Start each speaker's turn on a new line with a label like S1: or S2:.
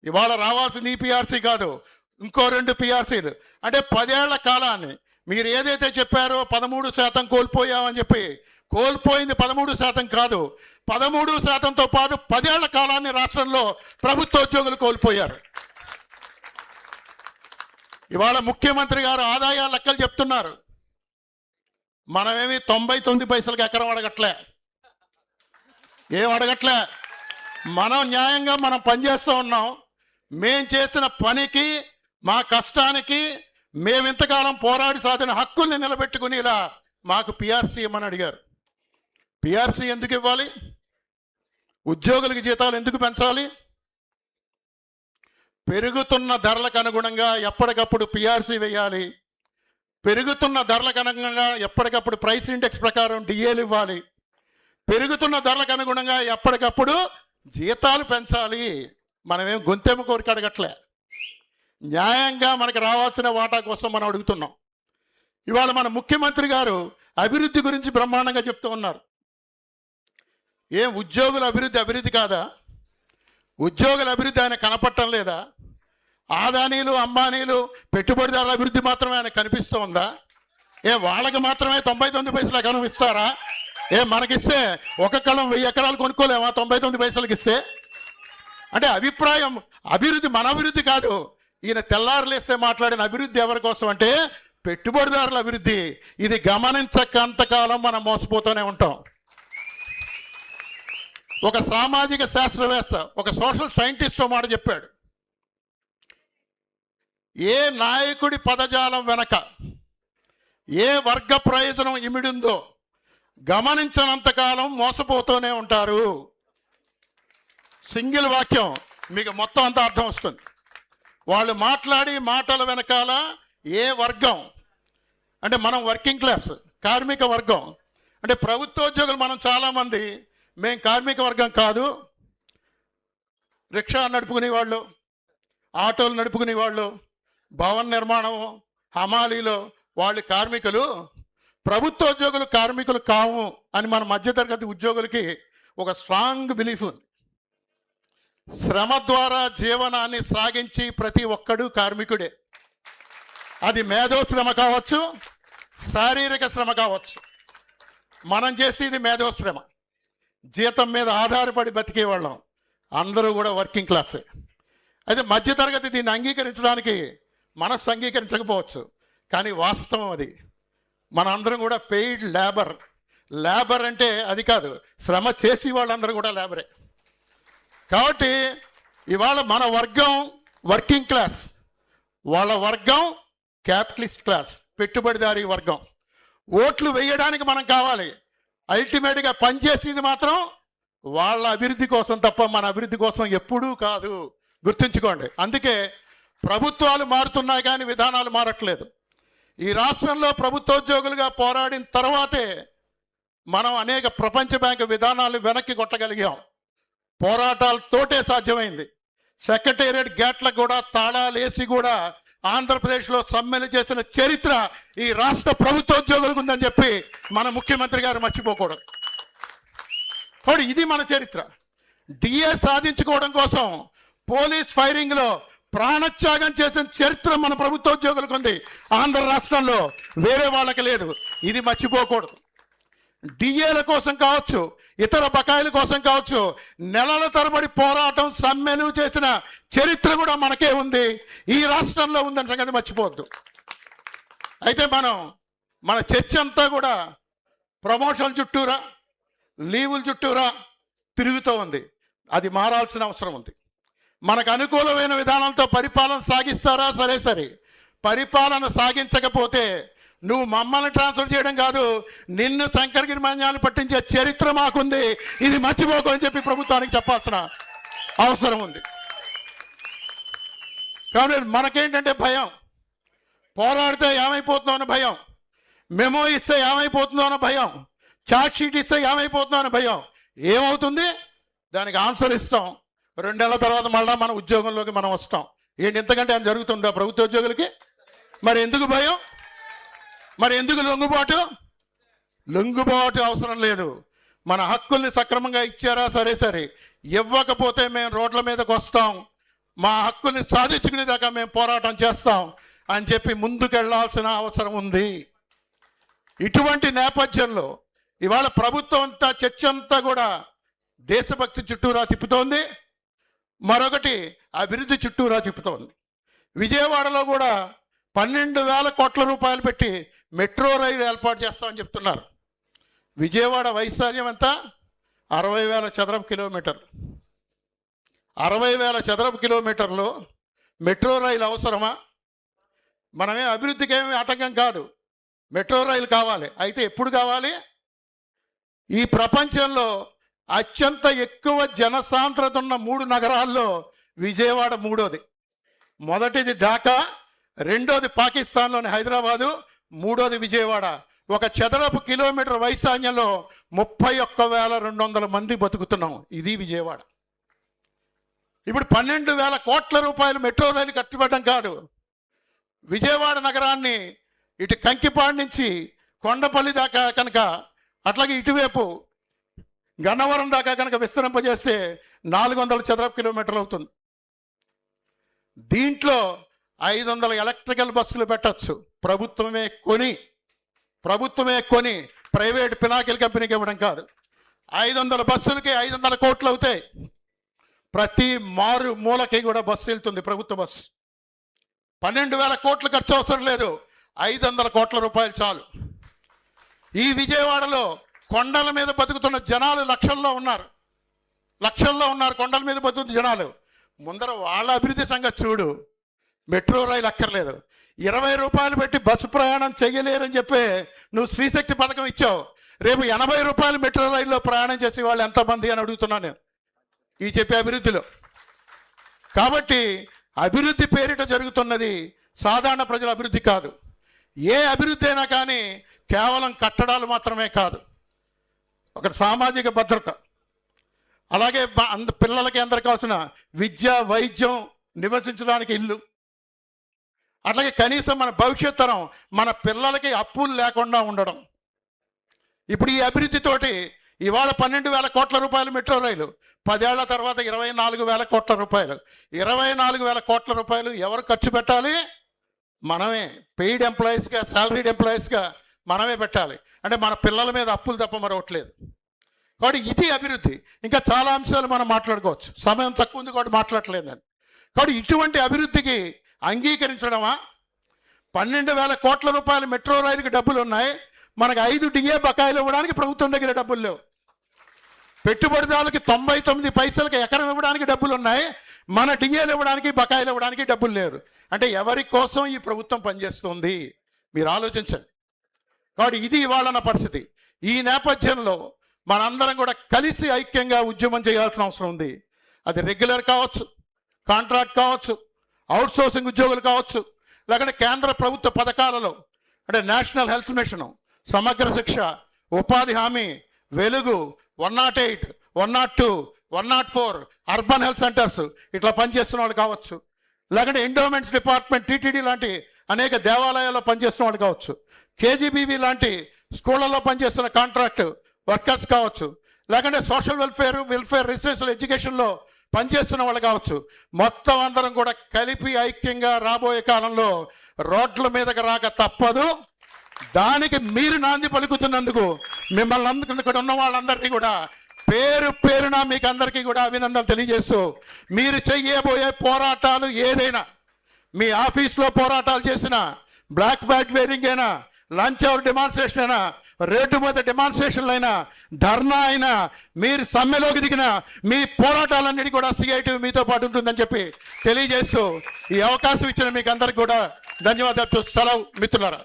S1: ఇవాళ రావాల్సింది ఈ పిఆర్సీ కాదు, ఇంకో 2 పిఆర్సీలు. అంటే 10 ఏళ్ల కాలాన్ని మీరు ఏదైతే చెప్పారో 13% కోల్పోయామని చెప్పి, కోల్పోయింది 13% కాదు, 13%తో పాటు 10 ఏళ్ల కాలాన్ని రాష్ట్రంలో ప్రభుత్వ ఉద్యోగులు కోల్పోయారు. ఇవాళ ముఖ్యమంత్రి గారు ఆదాయ లెక్కలు చెప్తున్నారు. మనమేమి 99 పైసలకి ఎకరం అడగట్లే, ఏం అడగట్లే. మనం న్యాయంగా మనం పనిచేస్తూ ఉన్నాం. మేం చేసిన పనికి, మా కష్టానికి, మేమింతకాలం పోరాడి సాధిన హక్కుల్ని నిలబెట్టుకుని ఇలా మాకు పిఆర్సీ ఇవ్వమని అడిగారు. పిఆర్సీ ఎందుకు ఇవ్వాలి? ఉద్యోగులకి జీతాలు ఎందుకు పెంచాలి? పెరుగుతున్న ధరలకు అనుగుణంగా ఎప్పటికప్పుడు పిఆర్సీ వేయాలి. పెరుగుతున్న ధరలకు అనుగుణంగా ఎప్పటికప్పుడు ప్రైస్ ఇండెక్స్ ప్రకారం డిఏలు ఇవ్వాలి. పెరుగుతున్న ధరలకు అనుగుణంగా ఎప్పటికప్పుడు జీతాలు పెంచాలి. మనమేం గొంతెమ్మ కోరిక అడగట్లే, న్యాయంగా మనకు రావాల్సిన వాటా కోసం మనం అడుగుతున్నాం. ఇవాళ మన ముఖ్యమంత్రి గారు అభివృద్ధి గురించి బ్రహ్మాండంగా చెప్తూ ఉన్నారు. ఏం ఉద్యోగుల అభివృద్ధి కాదా? ఉద్యోగుల అభివృద్ధి ఆయన కనపడటం లేదా? ఆదానీలు, అంబానీలు, పెట్టుబడిదారుల అభివృద్ధి మాత్రమే ఆయన కనిపిస్తూ ఉందా? వాళ్ళకి మాత్రమే 99 పైసలు కనిపిస్తారా? మనకిస్తే ఒక కళం 1000 ఎకరాలు కొనుక్కోలేమా 99 పైసలకి ఇస్తే? అంటే అభిప్రాయం, అభివృద్ధి మన అభివృద్ధి కాదు. ఈయన తెల్లారులేస్తే మాట్లాడిన అభివృద్ధి ఎవరి కోసం అంటే పెట్టుబడిదారుల అభివృద్ధి. ఇది గమనించకంతకాలం మనం మోసపోతూనే ఉంటాం. ఒక సామాజిక శాస్త్రవేత్త, ఒక సోషల్ సైంటిస్ట్ మాట చెప్పాడు, ఏ నాయకుడి పదజాలం వెనక ఏ వర్గ ప్రయోజనం ఇమిడిందో గమనించనంతకాలం మోసపోతూనే ఉంటారు. సింగిల్ వాక్యం, మీకు మొత్తం అంతా అర్థం వస్తుంది. వాళ్ళు మాట్లాడి మాటల వెనకాల ఏ వర్గం అంటే, మనం వర్కింగ్ క్లాస్, కార్మిక వర్గం. అంటే ప్రభుత్వోద్యోగులు మనం చాలామంది మేం కార్మిక వర్గం కాదు, రిక్షా నడుపుకునే వాళ్ళు, ఆటోలు నడుపుకునే వాళ్ళు, భవన నిర్మాణం, హమాలీలో వాళ్ళు కార్మికులు, ప్రభుత్వోద్యోగులు కార్మికులు కావు అని మన మధ్యతరగతి ఉద్యోగులకి ఒక స్ట్రాంగ్ బిలీఫ్ ఉంది. శ్రమ ద్వారా జీవనాన్ని సాగించి ప్రతి ఒక్కడు కార్మికుడే. అది మేధో శ్రమ కావచ్చు, శారీరక శ్రమ కావచ్చు. మనం చేసేది మేధో శ్రమ, జీతం మీద ఆధారపడి బతికే వాళ్ళం అందరూ కూడా వర్కింగ్ క్లాసే. అయితే మధ్యతరగతి దీన్ని అంగీకరించడానికి మనస్సు అంగీకరించకపోవచ్చు, కానీ వాస్తవం అది. మనందరం కూడా పెయిడ్ లేబర్. లేబర్ అంటే అది కాదు, శ్రమ చేసి వాళ్ళందరూ కూడా లేబరే. కాబట్టి ఇవాళ మన వర్గం వర్కింగ్ క్లాస్, వాళ్ళ వర్గం క్యాపిటలిస్ట్ క్లాస్, పెట్టుబడిదారీ వర్గం. ఓట్లు వేయడానికి మనం కావాలి, అల్టిమేట్గా పనిచేసేది మాత్రం వాళ్ళ అభివృద్ధి కోసం తప్ప మన అభివృద్ధి కోసం ఎప్పుడూ కాదు. గుర్తుంచుకోండి. అందుకే ప్రభుత్వాలు మారుతున్నాయి కానీ విధానాలు మారట్లేదు. ఈ రాష్ట్రంలో ప్రభుత్వోద్యోగులుగా పోరాడిన తర్వాతే మనం అనేక ప్రపంచ బ్యాంకు విధానాలు వెనక్కి కొట్టగలిగాం. పోరాటాలతోటే సాధ్యమైంది. సెక్రటేరియట్ గేట్లకు కూడా తాళాలేసి కూడా ఆంధ్రప్రదేశ్లో సమ్మెలు చేసిన చరిత్ర ఈ రాష్ట్ర ప్రభుత్వోద్యోగులకు ఉందని చెప్పి మన ముఖ్యమంత్రి గారు మర్చిపోకూడదు. కాబట్టి ఇది మన చరిత్ర. డిఏ సాధించుకోవడం కోసం పోలీస్ ఫైరింగ్లో ప్రాణత్యాగం చేసిన చరిత్ర మన ప్రభుత్వోద్యోగులకు ఉంది. ఆంధ్ర రాష్ట్రంలో వేరే వాళ్ళకి లేదు. ఇది మర్చిపోకూడదు. డిఏల కోసం కావచ్చు, ఇతర బకాయిల కోసం కావచ్చు, నెలల తరబడి పోరాటం, సమ్మెలు చేసిన చరిత్ర కూడా మనకే ఉంది, ఈ రాష్ట్రంలో ఉందని సంగతి మర్చిపోవద్దు. అయితే మన చర్చ అంతా కూడా ప్రమోషన్ చుట్టూరా, లీవుల చుట్టూరా తిరుగుతూ ఉంది. అది మారాల్సిన అవసరం ఉంది. మనకు అనుకూలమైన విధానంతో పరిపాలన సాగిస్తారా? సరే. పరిపాలన సాగించకపోతే నువ్వు మమ్మల్ని ట్రాన్స్ఫర్ చేయడం కాదు, నిన్ను శంకరగిరి మన్యాలు పట్టించే చరిత్ర మాకుంది. ఇది మర్చిపోకు అని చెప్పి ప్రభుత్వానికి చెప్పాల్సిన అవసరం ఉంది. కాబట్టి మనకేంటంటే భయం, పోరాడితే ఏమైపోతుందో అని భయం, మెమో ఇస్తే ఏమైపోతుందో అని భయం, చార్జ్ షీట్ ఇస్తే ఏమైపోతుందో అని భయం. ఏమవుతుంది? దానికి ఆన్సర్ ఇస్తాం. 2 నెలల తర్వాత మళ్ళీ మన ఉద్యోగంలోకి మనం వస్తాం. ఏంటి ఇంతకంటే ఏం జరుగుతుందా ప్రభుత్వ ఉద్యోగులకి? మరి ఎందుకు భయం? మరి ఎందుకు లొంగుబాటు అవసరం లేదు. మన హక్కుల్ని సక్రమంగా ఇచ్చారా? సరే. ఇవ్వకపోతే మేము రోడ్ల మీదకి వస్తాం. మా హక్కుని సాధించుకునేదాకా మేము పోరాటం చేస్తాం అని చెప్పి ముందుకెళ్లాల్సిన అవసరం ఉంది. ఇటువంటి నేపథ్యంలో ఇవాళ ప్రభుత్వం అంతా చర్చ అంతా కూడా దేశభక్తి చుట్టూరా తిప్పుతోంది, మరొకటి అభివృద్ధి చుట్టూరా తిప్పుతోంది. విజయవాడలో కూడా 12,000 కోట్ల రూపాయలు పెట్టి మెట్రో రైలు ఏర్పాటు చేస్తామని చెప్తున్నారు. విజయవాడ వైశాల్యం ఎంత? 60,000 చదరపు కిలోమీటర్లు. 60,000 చదరపు కిలోమీటర్లు మెట్రో రైలు అవసరమా? మనమే అభివృద్ధికి ఏమీ ఆటంకం కాదు, మెట్రో రైలు కావాలి. అయితే ఎప్పుడు కావాలి? ఈ ప్రపంచంలో అత్యంత ఎక్కువ జనసాంద్రత ఉన్న 3 నగరాల్లో విజయవాడ మూడోది. మొదటిది ఢాకా, రెండోది పాకిస్తాన్లోని హైదరాబాదు, మూడోది విజయవాడ. ఒక చదరపు కిలోమీటర్ వైశాల్యంలో 31,200 మంది బతుకుతున్నాం. ఇది విజయవాడ. ఇప్పుడు 12,000 కోట్ల రూపాయలు మెట్రో రైలు కట్టుబడడం కాదు, విజయవాడ నగరాన్ని ఇటు కంకిపాడు నుంచి కొండపల్లి దాకా కనుక, అట్లాగే ఇటువైపు గన్నవరం దాకా కనుక విస్తరింపజేస్తే 400 చదరపు కిలోమీటర్లు అవుతుంది. దీంట్లో 500 ఎలక్ట్రికల్ బస్సులు పెట్టచ్చు. ప్రభుత్వమే కొని ప్రైవేట్ పినాకిల్ కంపెనీకి ఇవ్వడం కాదు. 500 బస్సులకి 500 కోట్లు అవుతాయి. ప్రతి మారు మూలకి కూడా బస్సు వెళ్తుంది, ప్రభుత్వ బస్సు. 12,000 కోట్లు ఖర్చు అవసరం లేదు, 500 కోట్ల రూపాయలు చాలు. ఈ విజయవాడలో కొండల మీద బతుకుతున్న జనాలు లక్షల్లో ఉన్నారు. కొండల మీద బతుకుతున్న జనాలు. ముందర వాళ్ళ అభివృద్ధి సంగతి చూడు. మెట్రో రైలు అక్కర్లేదు. 20 రూపాయలు పెట్టి బస్సు ప్రయాణం చేయలేరని చెప్పి నువ్వు శ్రీశక్తి పథకం ఇచ్చావు. రేపు 80 రూపాయలు మెట్రో రైల్లో ప్రయాణం చేసే వాళ్ళు ఎంతమంది అని అడుగుతున్నాను నేను ఈ చెప్పే అభివృద్ధిలో. కాబట్టి అభివృద్ధి పేరిట జరుగుతున్నది సాధారణ ప్రజల అభివృద్ధి కాదు. ఏ అభివృద్ధి అయినా కానీ కేవలం కట్టడాలు మాత్రమే కాదు, ఒక సామాజిక భద్రత, అలాగే పిల్లలకి అందరికి కావాల్సిన విద్య, వైద్యం, నివసించడానికి ఇల్లు, అట్లాగే కనీసం మన భవిష్యత్ తరం మన పిల్లలకి అప్పులు లేకుండా ఉండడం. ఇప్పుడు ఈ అభివృద్ధితోటి ఇవాళ 12,000 కోట్ల రూపాయలు మెట్రో రైలు, 10 ఏళ్ల తర్వాత 24,000 కోట్ల రూపాయలు. 24,000 కోట్ల రూపాయలు ఎవరు ఖర్చు పెట్టాలి? మనమే. పెయిడ్ ఎంప్లాయీస్గా, శాలరీడ్ ఎంప్లాయీస్గా మనమే పెట్టాలి. అంటే మన పిల్లల మీద అప్పులు తప్ప మరొకట్లేదు. కాబట్టి ఇది అభివృద్ధి. ఇంకా చాలా అంశాలు మనం మాట్లాడుకోవచ్చు, సమయం తక్కువ ఉంది కాబట్టి మాట్లాడలేదని. కాబట్టి ఇటువంటి అభివృద్ధికి అంగీకరించడమా? 12,000 కోట్ల రూపాయలు మెట్రో రైలుకి డబ్బులు ఉన్నాయి, మనకు 5 డిఏ బకాయిలు ఇవ్వడానికి ప్రభుత్వం దగ్గర డబ్బులు లేవు. పెట్టుబడిదారులకి 99 పైసలకి ఎకరం ఇవ్వడానికి డబ్బులు ఉన్నాయి, మన డిఏలు ఇవ్వడానికి, బకాయిలు ఇవ్వడానికి డబ్బులు లేరు. అంటే ఎవరి కోసం ఈ ప్రభుత్వం పనిచేస్తుంది మీరు ఆలోచించండి. కాబట్టి ఇది ఇవాళ పరిస్థితి. ఈ నేపథ్యంలో మనందరం కూడా కలిసి ఐక్యంగా ఉద్యమం చేయాల్సిన అవసరం ఉంది. అది రెగ్యులర్ కావచ్చు, కాంట్రాక్ట్ కావచ్చు, అవుట్సోర్సింగ్ ఉద్యోగులు కావచ్చు, లేకుంటే కేంద్ర ప్రభుత్వ పథకాలలో అంటే నేషనల్ హెల్త్ మిషన్, సమగ్ర శిక్ష, ఉపాధి హామీ, వెలుగు, 108, 102, 104, అర్బన్ హెల్త్ సెంటర్స్ ఇట్లా పనిచేస్తున్న వాళ్ళు కావచ్చు, లేకుంటే ఎండోమెంట్స్ డిపార్ట్మెంట్, టీటీడీ లాంటి అనేక దేవాలయాల్లో పనిచేస్తున్న వాళ్ళు కావచ్చు, కేజీబీవీ లాంటి స్కూళ్ళల్లో పనిచేస్తున్న కాంట్రాక్ట్ వర్కర్స్ కావచ్చు, లేకుంటే సోషల్ వెల్ఫేర్ రెసిడెన్షియల్ ఎడ్యుకేషన్లో పనిచేస్తున్న వాళ్ళు కావచ్చు. మొత్తం అందరం కూడా కలిపి ఐక్యంగా రాబోయే కాలంలో రోడ్ల మీదకి రాక తప్పదు. దానికి మీరు నాంది పలుకుతున్నందుకు మిమ్మల్ని అందరికీ ఇక్కడ ఉన్న వాళ్ళందరినీ కూడా పేరు పేరున మీకు అందరికీ కూడా అభినందనలు తెలియజేస్తూ, మీరు చెయ్యబోయే పోరాటాలు ఏదైనా, మీ ఆఫీస్లో పోరాటాలు చేసిన, బ్లాక్ బ్యాట్ వేరింగ్ అయినా, లంచ్ అవర్ డెమాన్స్ట్రేషన్ అయినా, రోడ్డు మీద డెమాన్స్ట్రేషన్లు అయినా, ధర్నా అయినా, మీరు సమ్మెలోకి దిగిన మీ పోరాటాలన్నిటి కూడా సిఐటి మీతో పాటు ఉంటుందని చెప్పి తెలియజేస్తూ ఈ అవకాశం ఇచ్చిన మీకు అందరికి కూడా ధన్యవాదాలు. సెలవు మిత్రులారా.